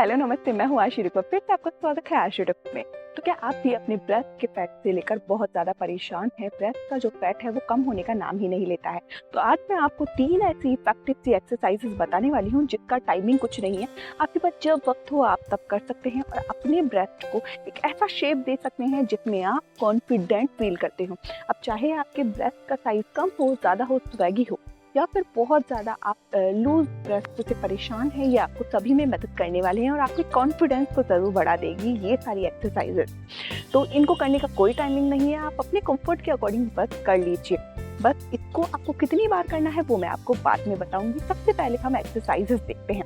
Hello नमस्ते, मैं हूँ आशी रुपा। फिर से आपका स्वागत है आशी रुपा में। तो क्या आप भी अपने ब्रेस्ट के फैट से लेकर बहुत ज़्यादा परेशान हैं? ब्रेस्ट का जो फैट है वो कम होने का नाम ही नहीं लेता है। तो आज मैं आपको 3 ऐसी इफेक्टिव सी एक्सरसाइजेस बताने वाली हूँ जिसका टाइमिंग कुछ नहीं है। आपके पास जब वक्त हो आप तब कर सकते हैं और अपने ब्रेस्ट को एक ऐसा शेप दे सकते हैं जिसमें आप कॉन्फिडेंट फील करते हो। अब चाहे आपके ब्रेस्ट का साइज कम हो, ज़्यादा हो, स्वैगी हो या फिर बहुत ज़्यादा आप लूज ब्रेस्ट से परेशान हैं, ये आपको सभी में मदद करने वाले हैं और आपके कॉन्फिडेंस को ज़रूर बढ़ा देगी ये सारी एक्सरसाइजेस। तो इनको करने का कोई टाइमिंग नहीं है, आप अपने कंफर्ट के अकॉर्डिंग बस कर लीजिए। बस इसको आपको कितनी बार करना है वो मैं आपको बाद में बताऊंगी। सबसे पहले हम एक्सरसाइजेस देखते हैं।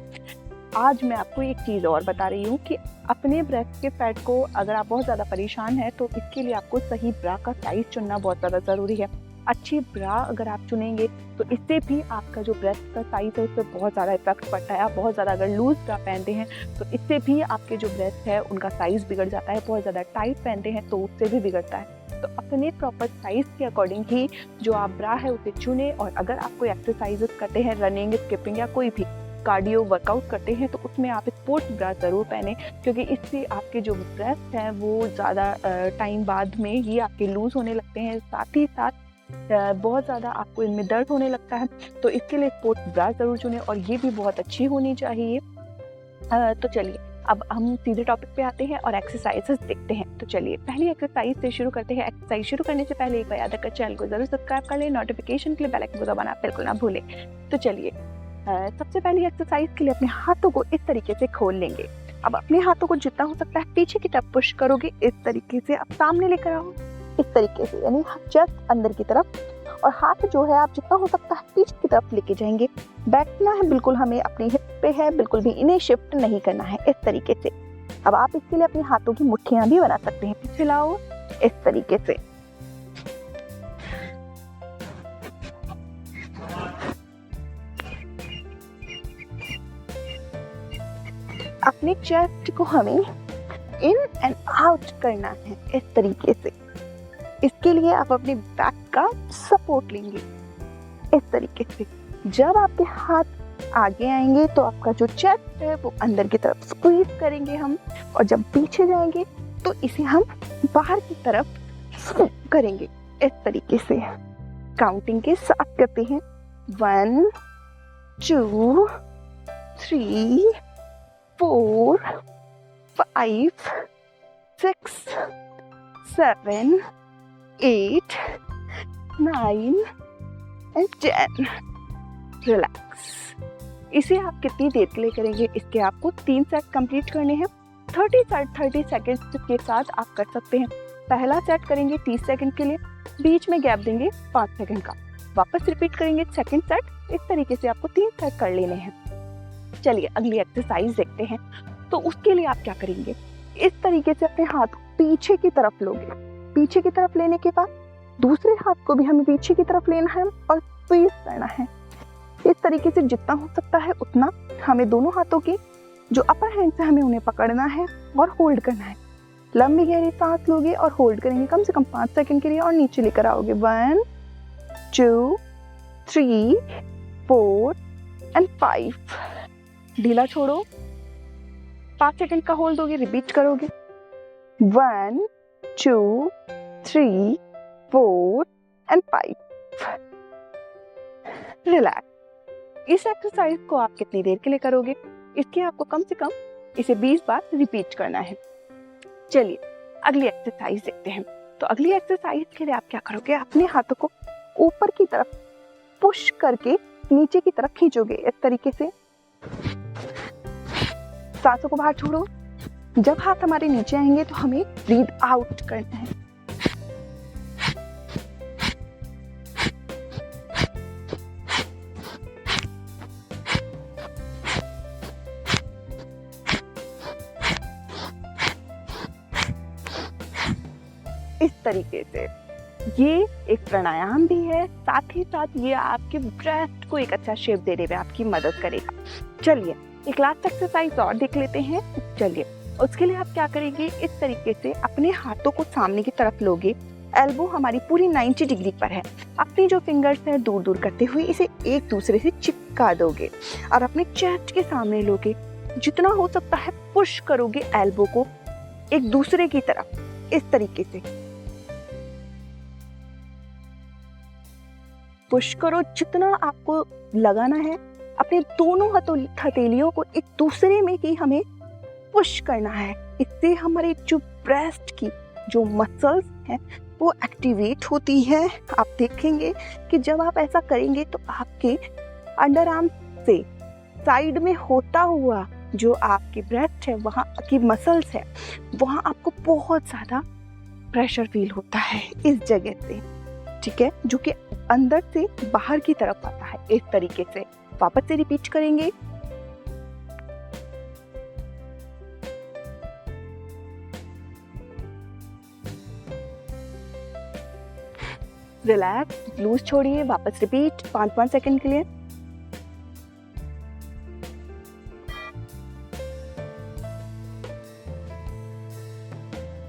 आज मैं आपको एक चीज़ और बता रही हूँ कि अपने ब्रेस्ट के फैट को अगर आप बहुत ज़्यादा परेशान हैं तो इसके लिए आपको सही ब्रा का साइज़ चुनना बहुत ज़्यादा ज़रूरी है। अच्छी ब्रा अगर आप चुनेंगे तो इससे भी आपका जो ब्रेस्ट का साइज़ है उस पर बहुत ज़्यादा इफेक्ट पड़ता है। आप बहुत ज़्यादा अगर लूज ब्रा पहनते हैं तो इससे भी आपके जो ब्रेस्ट है उनका साइज़ बिगड़ जाता है। बहुत ज़्यादा टाइट पहनते हैं तो उससे भी बिगड़ता है। तो अपने प्रॉपर साइज़ के अकॉर्डिंग ही जो आप ब्रा है उसे चुने। और अगर आप कोई एक्सरसाइजेस करते हैं, रनिंग, स्किपिंग या कोई भी कार्डियो वर्कआउट करते हैं तो उसमें आप स्पोर्ट्स ब्रा ज़रूर पहने, क्योंकि इससे आपके जो ब्रेस्ट हैं वो ज़्यादा टाइम बाद में ही आपके लूज़ होने लगते हैं। साथ ही साथ बहुत ज़्यादा आपको इनमें दर्द होने लगता है। तो इसके लिए स्पोर्ट्स ब्रा ज़रूर चुनें और ये भी बहुत अच्छी होनी चाहिए। तो चलिए अब हम सीधे टॉपिक पे आते हैं और एक्सरसाइजेस देखते हैं। तो चलिए पहली एक्सरसाइज से शुरू करते हैं। एक्सरसाइज शुरू करने से पहले एक बार याद रखकर चैनल को ज़रूर सब्सक्राइब कर लें, नोटिफिकेशन के लिए बेल आइकन को दबाना बिल्कुल ना भूलें। तो चलिए सबसे पहली एक्सरसाइज के लिए अपने हाथों को इस तरीके से खोल लेंगे। अब अपने हाथों को जितना हो सकता है पीछे की तरफ पुश करोगे। इस तरीके से आप सामने लेकर आओ, इस तरीके से, यानी जस्ट अंदर की तरफ। और हाथ जो है आप जितना हो सकता है पीछे की तरफ लेके जाएंगे। बैठना है बिल्कुल हमें अपनी हिप पे है, बिल्कुल भी इन्हें शिफ्ट नहीं करना है, इस तरीके से। अब आप इसके लिए अपने हाथों की मुट्ठियां भी बना सकते हैं। पीछे लाओ इस तरीके से। अपने चेस्ट को हमें इन एंड आउट करना है इस तरीके से। इसके लिए आप अपने बैक का सपोर्ट लेंगे इस तरीके से। जब आपके हाथ आगे आएंगे तो आपका जो चेस्ट है वो अंदर की तरफ स्क्वीज करेंगे हम, और जब पीछे जाएंगे तो इसे हम बाहर की तरफ करेंगे इस तरीके से। काउंटिंग के साथ करते हैं। 1 2 3 4 5 6 7 8 9 and 10। रिलैक्स। इसे आप कितनी देर के लिए करेंगे? इसके आपको 3 सेट कंप्लीट करने हैं। 30 सेकेंड के साथ आप कर सकते हैं। पहला सेट करेंगे 30 सेकेंड के लिए, बीच में गैप देंगे 5 सेकेंड का, वापस रिपीट करेंगे सेकेंड सेट। इस तरीके से आपको 3 सेट कर लेने हैं। चलिए अगली एक्सरसाइज देखते हैं। तो उसके लिए आप क्या करेंगे? इस तरीके से अपने हाथ पीछे की तरफ लोगे। पीछे की तरफ लेने के बाद दूसरे हाथ को भी हमें पीछे की तरफ लेना है और स्क्वीज करना है इस तरीके से। जितना हो सकता है उतना हमें दोनों हाथों की जो अपर हैंड से हमें उन्हें पकड़ना है और होल्ड करना है। लंबी गहरी सांस लोगे और होल्ड करेंगे कम से कम 5 सेकंड के लिए और नीचे लेकर आओगे। 1 2 3 4 and 5। ढीला छोड़ो, 5 सेकंड का होल्ड दोगे, रिपीट करोगे। 1 2 3 4 and 5। रिलैक्स। इस एक्सरसाइज को आप कितनी देर के लिए करोगे? इसके आपको कम से कम इसे 20 बार रिपीट करना है। चलिए अगली एक्सरसाइज देखते हैं। तो अगली एक्सरसाइज के लिए आप क्या करोगे? अपने हाथों को ऊपर की तरफ पुश करके नीचे की तरफ खींचोगे इस तरीके से। सांसों को बाहर छोड़ो। जब हाथ हमारे नीचे आएंगे तो हमें ब्रीथ आउट करना है। इस तरीके से ये एक प्राणायाम भी है, साथ ही साथ ये आपके ब्रेस्ट को एक अच्छा शेप देने में आपकी मदद करेगा। चलिए एक लास्ट एक्सरसाइज और देख लेते हैं। चलिए उसके लिए आप क्या करेंगे? इस तरीके से अपने हाथों को सामने की तरफ लोगे। एल्बो हमारी पूरी 90 डिग्री पर है। अपनी जो फिंगर्स हैं दूर दूर करते हुए इसे एक दूसरे से चिपका दोगे और अपने चेस्ट के सामने लोगे। जितना हो सकता है पुश करोगे एल्बो को एक दूसरे की तरफ, इस तरीके से पुश करो। जितना आपको लगाना है, अपने दोनों हथेलियों को एक दूसरे में ही हमें पुश करना है। इससे हमारे जो ब्रेस्ट की जो मसल्स हैं वो एक्टिवेट होती है। आप देखेंगे कि जब आप ऐसा करेंगे तो आपके अंडर आर्म से साइड में होता हुआ जो आपके ब्रेस्ट है, वहाँ की मसल्स है, वहाँ आपको बहुत ज़्यादा प्रेशर फील होता है इस जगह से, ठीक है, जो कि अंदर से बाहर की तरफ आता है। इस तरीके से वापस से रिपीट करेंगे। रिलैक्स, लूज छोड़िए, वापस रिपीट 5 सेकंड के लिए।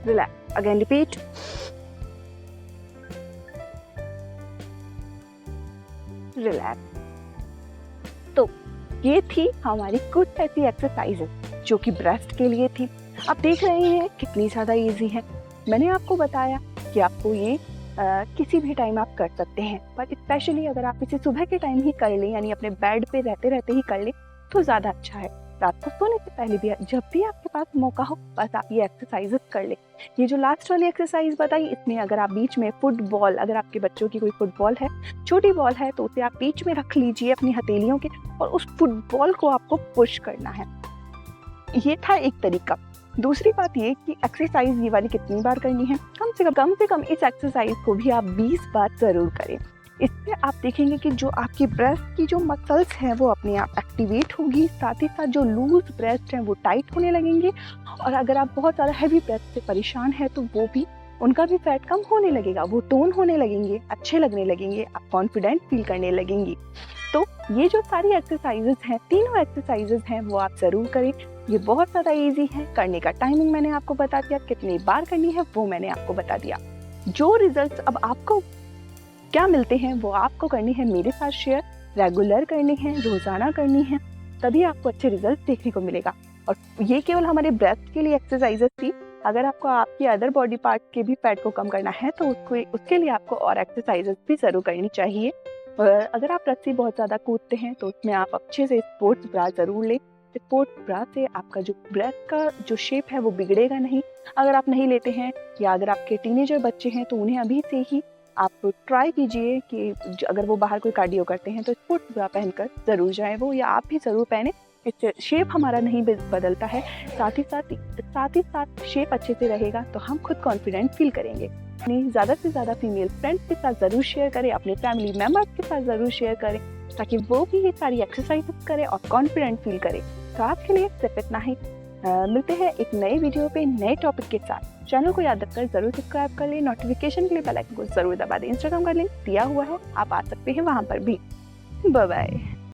Relax, again repeat. रिलैक्स। तो ये थी हमारी कुछ ऐसी एक्सरसाइजेस जो कि ब्रेस्ट के लिए थी। आप देख रहे हैं कितनी ज़्यादा इजी है। मैंने आपको बताया कि आपको ये किसी भी टाइम आप कर सकते हैं, पर स्पेशली अगर आप इसे सुबह के टाइम ही कर लें, यानी अपने बेड पे रहते रहते ही कर लें, तो ज़्यादा अच्छा है। रात को सोने से पहले भी जब भी आपके पास मौका हो, बस आप ये एक्सरसाइजेस कर लें। ये जो लास्ट वाली एक्सरसाइज बताई, इसमें अगर आप बीच में फुटबॉल, अगर आपके बच्चों की कोई फुटबॉल है, छोटी बॉल है, तो उसे आप बीच में रख लीजिए अपनी हथेलियों के, और उस फुटबॉल को आपको पुश करना है। ये था एक तरीका। दूसरी बात ये कि एक्सरसाइज ये वाली कितनी बार करनी है, कम से कम इस एक्सरसाइज को भी आप 20 बार जरूर करें। इससे आप देखेंगे कि जो आपकी ब्रेस्ट की जो मसल्स हैं वो अपने आप एक्टिवेट होगी, साथ ही साथ जो लूज ब्रेस्ट हैं वो टाइट होने लगेंगे, और अगर आप बहुत ज़्यादा हैवी ब्रेस्ट से परेशान हैं तो वो भी, उनका भी फैट कम होने लगेगा, वो टोन होने लगेंगे, अच्छे लगने लगेंगे, आप कॉन्फिडेंट फील करने लगेंगी। तो ये जो सारी एक्सरसाइजेज हैं, तीनों एक्सरसाइजेज हैं, वो आप ज़रूर करें। ये बहुत ज़्यादा इजी है। करने का टाइमिंग मैंने आपको बता दिया, कितनी बार करनी है वो मैंने आपको बता दिया। जो रिजल्ट्स अब आपको क्या मिलते हैं वो आपको करनी है मेरे साथ शेयर, रेगुलर करनी है, रोज़ाना करनी है, तभी आपको अच्छे रिजल्ट देखने को मिलेगा। और ये केवल हमारे ब्रेस्ट के लिए एक्सरसाइजेस थी। अगर आपको आपकी अदर बॉडी पार्ट के भी फैट को कम करना है तो उसके लिए आपको और एक्सरसाइजेस भी ज़रूर करनी चाहिए। अगर आप रस्सी बहुत ज़्यादा कूदते हैं तो उसमें आप अच्छे से स्पोर्ट्स ब्रा ज़रूर लें। स्पोर्ट्स ब्रा से आपका जो ब्रेस्ट का जो शेप है वो बिगड़ेगा नहीं। अगर आप नहीं लेते हैं, या अगर आपके टीनेजर बच्चे हैं, तो उन्हें अभी से ही आप ट्राई कीजिए कि अगर वो बाहर कोई कार्डियो करते हैं तो स्पोर्ट्स ब्रा पहनकर ज़रूर जाएं वो, या आप भी ज़रूर पहने। इससे शेप हमारा नहीं बदलता है, साथ ही साथ शेप अच्छे से रहेगा तो हम खुद कॉन्फिडेंट फील करेंगे। अपनी ज़्यादा से ज़्यादा फीमेल फ्रेंड्स के साथ ज़रूर शेयर करें, अपने फैमिली मेम्बर्स के साथ ज़रूर शेयर करें, ताकि वो भी ये सारी एक्सरसाइज करें और कॉन्फिडेंट फील करें। तो आज के लिए सिर्फ इतना ही। मिलते हैं एक नए वीडियो पे नए टॉपिक के साथ। चैनल को याद रखकर जरूर सब्सक्राइब कर लें, नोटिफिकेशन के लिए बेल आइकन को जरूर दबा दें। इंस्टाग्राम का लिंक दिया हुआ है, आप आ सकते हैं वहाँ पर भी। Bye bye.